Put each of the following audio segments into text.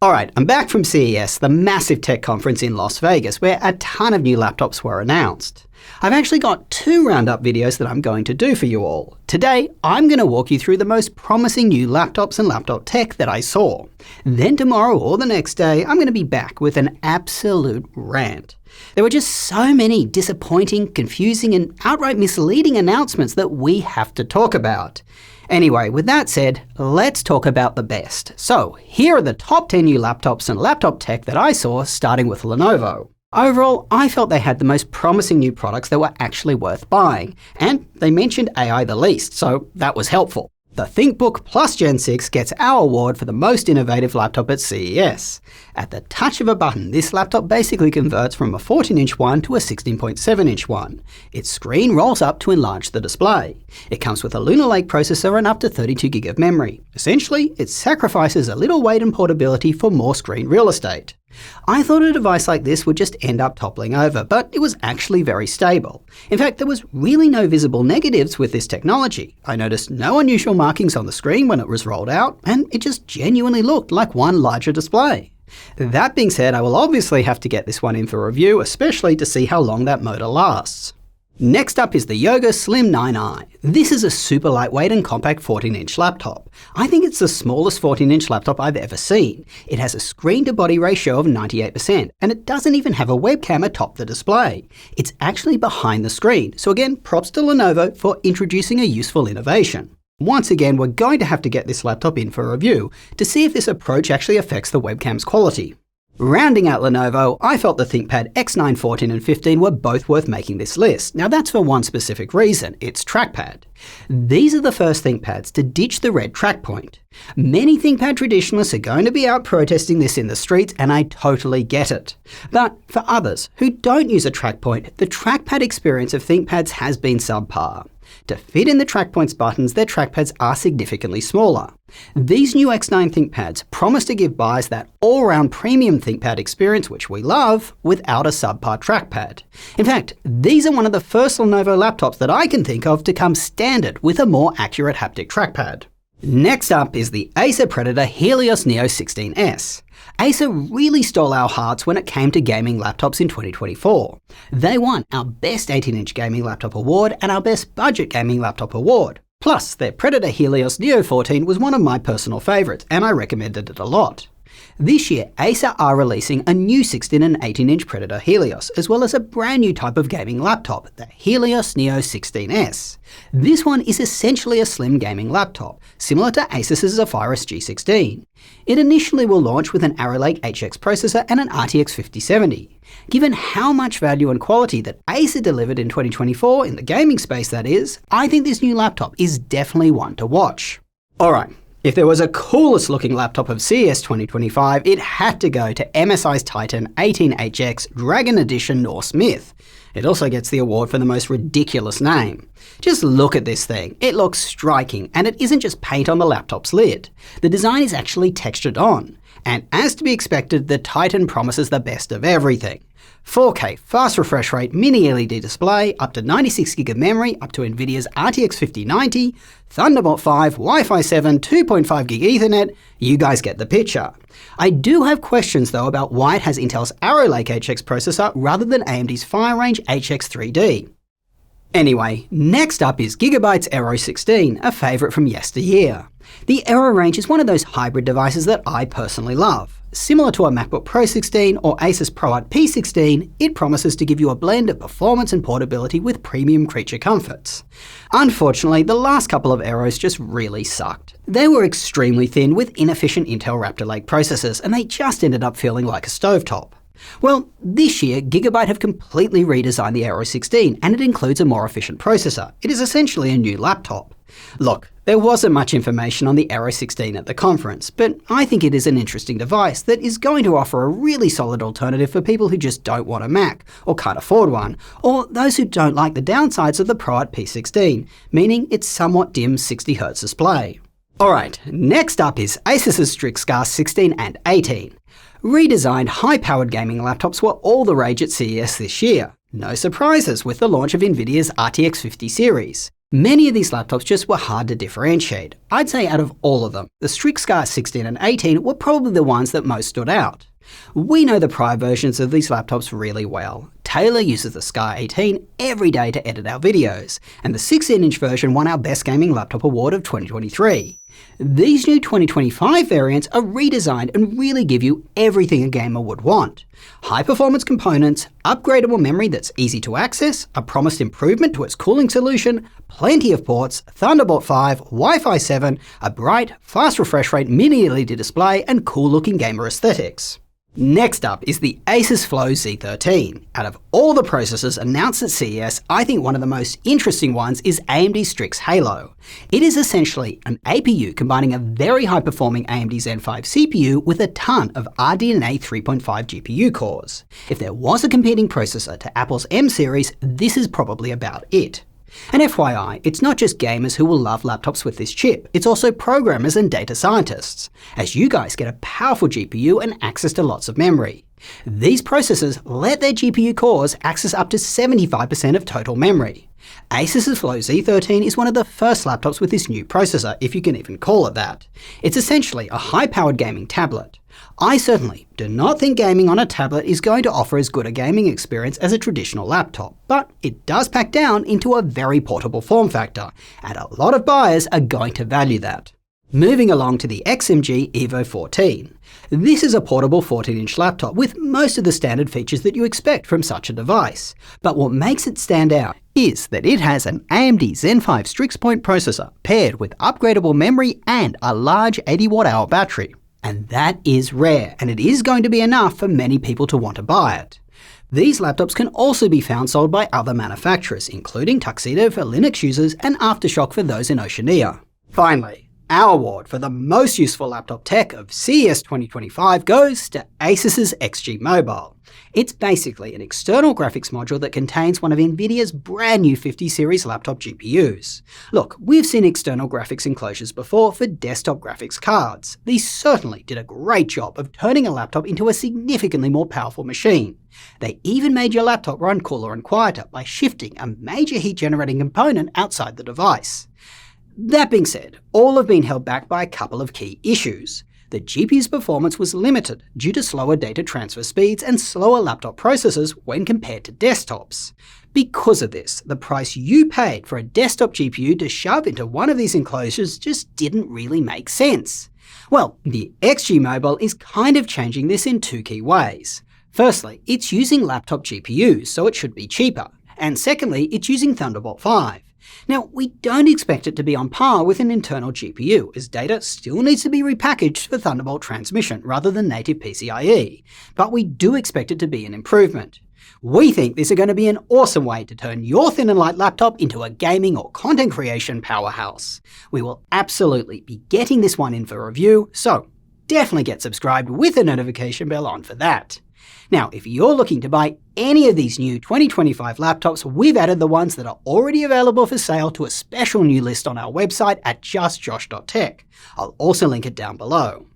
Alright, I'm back from CES, the massive tech conference in Las Vegas, where a ton of new laptops were announced. I've actually got 2 roundup videos that I'm going to do for you all. Today, I'm going to walk you through the most promising new laptops and laptop tech that I saw. Then tomorrow or the next day, I'm going to be back with an absolute rant. There were just so many disappointing, confusing, and outright misleading announcements that we have to talk about. Anyway, with that said, let's talk about the best. So, here are the top 10 new laptops and laptop tech that I saw, starting with Lenovo. Overall, I felt they had the most promising new products that were actually worth buying, and they mentioned AI the least, so that was helpful. The ThinkBook Plus Gen 6 gets our award for the most innovative laptop at CES. At the touch of a button, this laptop basically converts from a 14-inch one to a 16.7-inch one. Its screen rolls up to enlarge the display. It comes with a Lunar Lake processor and up to 32GB of memory. Essentially, it sacrifices a little weight and portability for more screen real estate. I thought a device like this would just end up toppling over, but it was actually very stable. In fact, there was really no visible negatives with this technology. I noticed no unusual markings on the screen when it was rolled out, and it just genuinely looked like one larger display. That being said, I will obviously have to get this one in for review, especially to see how long that motor lasts. Next up is the Yoga Slim 9i. This is a super lightweight and compact 14-inch laptop. I think it's the smallest 14-inch laptop I've ever seen. It has a screen-to-body ratio of 98%, and it doesn't even have a webcam atop the display. It's actually behind the screen, so again, props to Lenovo for introducing a useful innovation. Once again, we're going to have to get this laptop in for review to see if this approach actually affects the webcam's quality. Rounding out Lenovo, I felt the ThinkPad X9 14 and 15 were both worth making this list. Now that's for one specific reason, its trackpad. These are the first ThinkPads to ditch the red track point. Many ThinkPad traditionalists are going to be out protesting this in the streets, and I totally get it. But for others who don't use a track point, the trackpad experience of ThinkPads has been subpar. To fit in the TrackPoint's buttons, their trackpads are significantly smaller. These new X9 ThinkPads promise to give buyers that all-round premium ThinkPad experience which we love, without a subpar trackpad. In fact, these are one of the first Lenovo laptops that I can think of to come standard with a more accurate haptic trackpad. Next up is the Acer Predator Helios Neo 16S. Acer really stole our hearts when it came to gaming laptops in 2024. They won our Best 18-inch Gaming Laptop Award and our Best Budget Gaming Laptop Award. Plus, their Predator Helios Neo 14 was one of my personal favourites, and I recommended it a lot. This year, Acer are releasing a new 16 and 18-inch Predator Helios, as well as a brand new type of gaming laptop, the Helios Neo 16S. This one is essentially a slim gaming laptop, similar to Asus's Zephyrus G16. It initially will launch with an Arrow Lake HX processor and an RTX 5070. Given how much value and quality that Acer delivered in 2024, in the gaming space that is, I think this new laptop is definitely one to watch. Alright. If there was a coolest looking laptop of CES 2025, it had to go to MSI's Titan 18HX Dragon Edition Norse Myth. It also gets the award for the most ridiculous name. Just look at this thing. It looks striking, and it isn't just paint on the laptop's lid. The design is actually textured on. And as to be expected, the Titan promises the best of everything. 4K fast refresh rate mini LED display, up to 96GB of memory, up to Nvidia's RTX 5090, Thunderbolt 5, Wi-Fi 7, 2.5GB Ethernet, you guys get the picture. I do have questions though about why it has Intel's Arrow Lake HX processor rather than AMD's Fire Range HX3D. Anyway, next up is Gigabyte's Aero X16, a favourite from yesteryear. The Aero range is one of those hybrid devices that I personally love. Similar to a MacBook Pro 16 or Asus ProArt P16, it promises to give you a blend of performance and portability with premium creature comforts. Unfortunately, the last couple of Aeros just really sucked. They were extremely thin with inefficient Intel Raptor Lake processors, and they just ended up feeling like a stovetop. Well, this year, Gigabyte have completely redesigned the Aero 16, and it includes a more efficient processor. It is essentially a new laptop. Look, there wasn't much information on the Aero 16 at the conference, but I think it is an interesting device that is going to offer a really solid alternative for people who just don't want a Mac, or can't afford one, or those who don't like the downsides of the ProArt P16, meaning its somewhat dim 60Hz display. Alright, next up is Asus's Strix Scar 16 and 18. Redesigned high-powered gaming laptops were all the rage at CES this year. No surprises with the launch of Nvidia's RTX 50 series. Many of these laptops just were hard to differentiate. I'd say out of all of them, the Strix Scar 16 and 18 were probably the ones that most stood out. We know the prior versions of these laptops really well. Taylor uses the Scar 18 every day to edit our videos, and the 16-inch version won our Best Gaming Laptop Award of 2023. These new 2025 variants are redesigned and really give you everything a gamer would want. High-performance components, upgradable memory that's easy to access, a promised improvement to its cooling solution, plenty of ports, Thunderbolt 5, Wi-Fi 7, a bright, fast refresh rate mini LED display, and cool-looking gamer aesthetics. Next up is the Asus Flow Z13. Out of all the processors announced at CES, I think one of the most interesting ones is AMD's Strix Halo. It is essentially an APU combining a very high-performing AMD Zen 5 CPU with a ton of RDNA 3.5 GPU cores. If there was a competing processor to Apple's M series, this is probably about it. And FYI, it's not just gamers who will love laptops with this chip, it's also programmers and data scientists, as you guys get a powerful GPU and access to lots of memory. These processors let their GPU cores access up to 75% of total memory. Asus's Flow Z13 is one of the first laptops with this new processor, if you can even call it that. It's essentially a high-powered gaming tablet. I certainly do not think gaming on a tablet is going to offer as good a gaming experience as a traditional laptop, but it does pack down into a very portable form factor, and a lot of buyers are going to value that. Moving along to the XMG Evo 14. This is a portable 14-inch laptop with most of the standard features that you expect from such a device. But what makes it stand out is that it has an AMD Zen 5 Strix Point processor paired with upgradable memory and a large 80 watt-hour battery. And that is rare, and it is going to be enough for many people to want to buy it. These laptops can also be found sold by other manufacturers, including Tuxedo for Linux users and Aftershock for those in Oceania. Finally, our award for the most useful laptop tech of CES 2025 goes to Asus's XG Mobile. It's basically an external graphics module that contains one of NVIDIA's brand new 50 series laptop GPUs. Look, we've seen external graphics enclosures before for desktop graphics cards. These certainly did a great job of turning a laptop into a significantly more powerful machine. They even made your laptop run cooler and quieter by shifting a major heat generating component outside the device. That being said, all have been held back by a couple of key issues. The GPU's performance was limited due to slower data transfer speeds and slower laptop processors when compared to desktops. Because of this, the price you paid for a desktop GPU to shove into one of these enclosures just didn't really make sense. Well, the XG Mobile is kind of changing this in two key ways. Firstly, it's using laptop GPUs, so it should be cheaper. And secondly, it's using Thunderbolt 5. Now, we don't expect it to be on par with an internal GPU, as data still needs to be repackaged for Thunderbolt transmission rather than native PCIe, but we do expect it to be an improvement. We think this is going to be an awesome way to turn your thin and light laptop into a gaming or content creation powerhouse. We will absolutely be getting this one in for review, so definitely get subscribed with the notification bell on for that. Now, if you're looking to buy any of these new 2025 laptops, we've added the ones that are already available for sale to a special new list on our website at justjosh.tech. I'll also link it down below.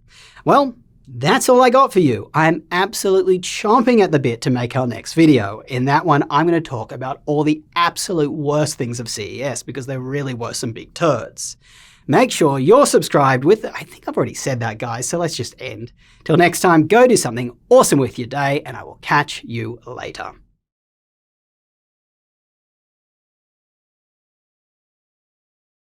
Well, that's all I got for you. I'm absolutely chomping at the bit to make our next video. In that one, I'm going to talk about all the absolute worst things of CES because there really were some big turds. Make sure you're subscribed with, I think I've already said that, guys, so let's just end. Till next time, go do something awesome with your day, and I will catch you later.